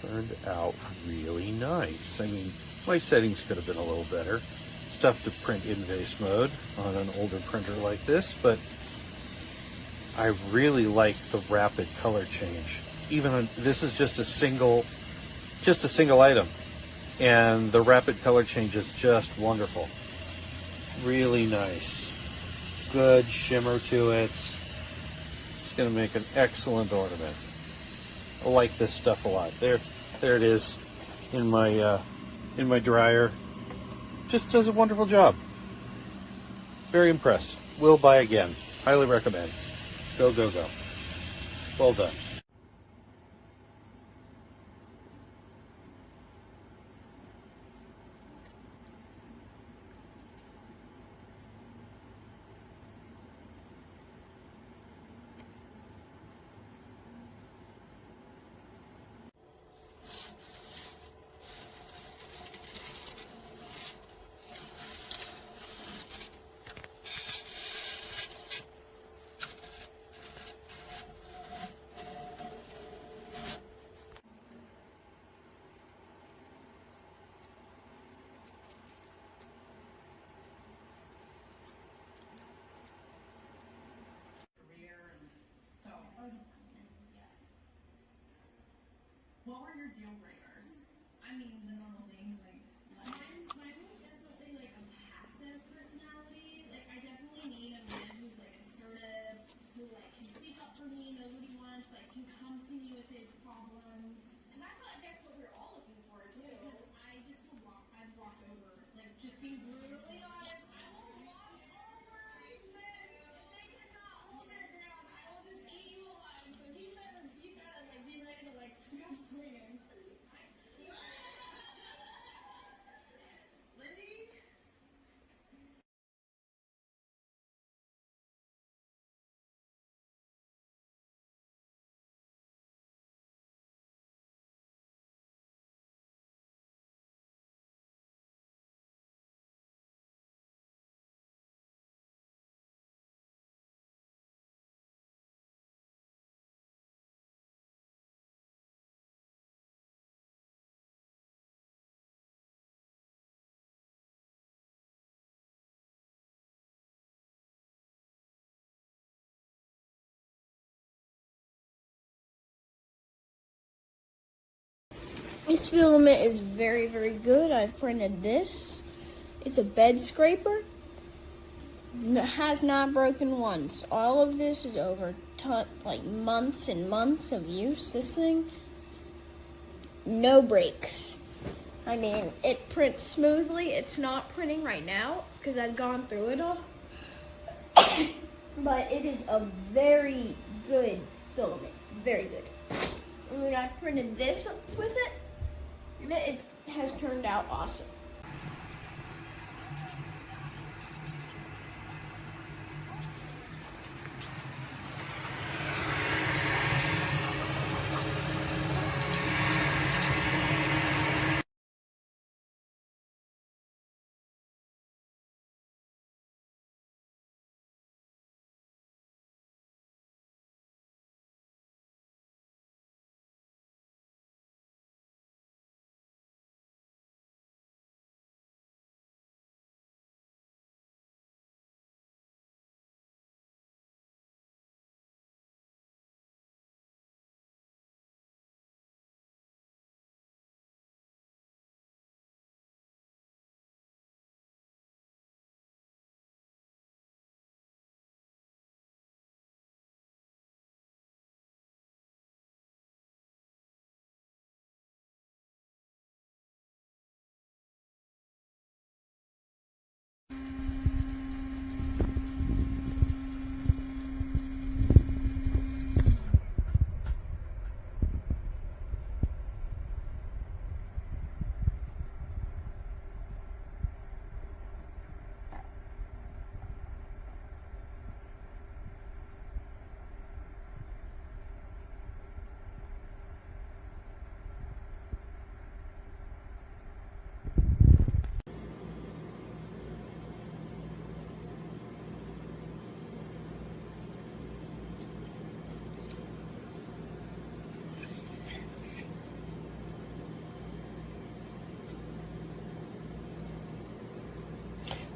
turned out really nice. I mean, my settings could have been a little better. It's tough to print in vase mode on an older printer like this, but I really like the rapid color change. Even on, this is just a single item, and the rapid color change is just wonderful. Really nice. Good shimmer to it. It's going to make an excellent ornament. I like this stuff a lot. There it is in my dryer. Just does a wonderful job. Very impressed. Will buy again. Highly recommend. Go, go, go. Well done. What were your deal breakers? I mean, the normal things like mine was definitely like a passive personality. Like I definitely need a man who's like assertive, who like can speak up for me, knows what he wants, like can come to me with his problems. And that's I guess what we're all looking for too. Because I just will I've walked over, like just being brutally honest. I will walk over these men. If they cannot hold their ground, I will just eat you alive. So he says you gotta like be ready to like go swinging. Lindy? This filament is very, very good. I've printed this. It's a bed scraper. It has not broken once. All of this is over like months and months of use. This thing, no breaks. I mean, it prints smoothly. It's not printing right now because I've gone through it all. But it is a very good filament. Very good. I mean, I printed this with it. It has turned out awesome.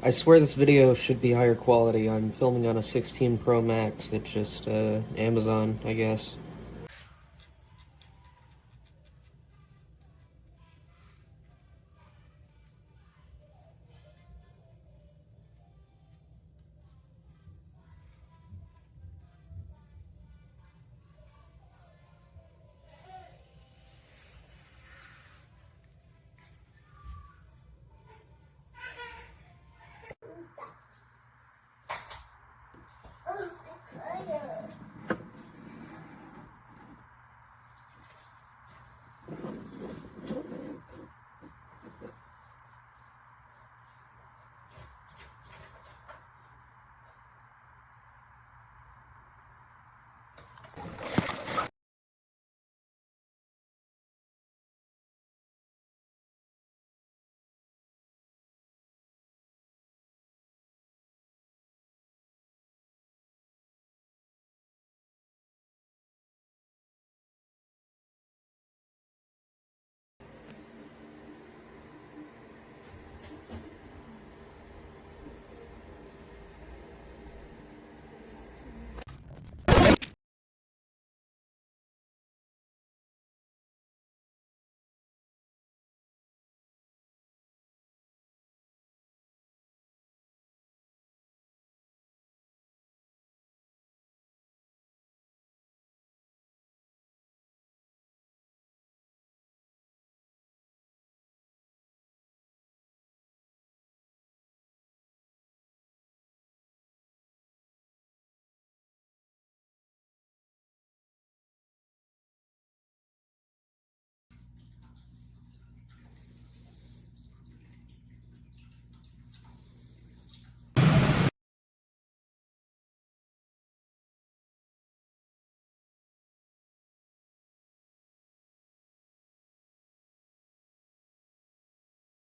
I swear this video should be higher quality. I'm filming on a 16 Pro Max. It's just Amazon, I guess.